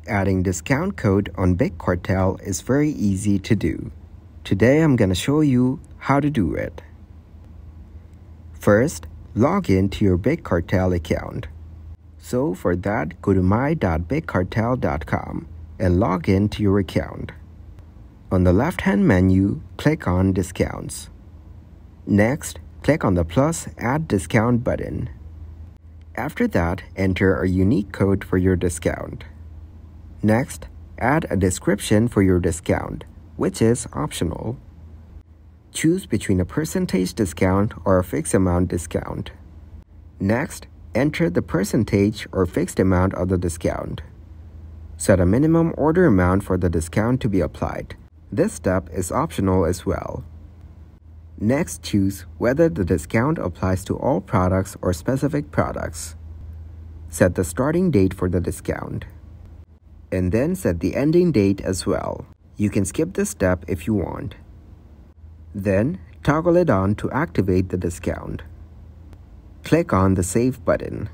Adding discount code on Big Cartel is very easy to do. Today I'm going to show you how to do it. First, log in to your Big Cartel account. So for that, go to my.bigcartel.com and log in to your account. On the left-hand menu, click on Discounts. Next, click on the plus Add Discount button. After that, enter a unique code for your discount. Next, add a description for your discount, which is optional. Choose between a percentage discount or a fixed amount discount. Next, enter the percentage or fixed amount of the discount. Set a minimum order amount for the discount to be applied. This step is optional as well. Next, choose whether the discount applies to all products or specific products. Set the starting date for the discount. And then set the ending date as well. You can skip this step if you want. Then, toggle it on to activate the discount. Click on the Save button.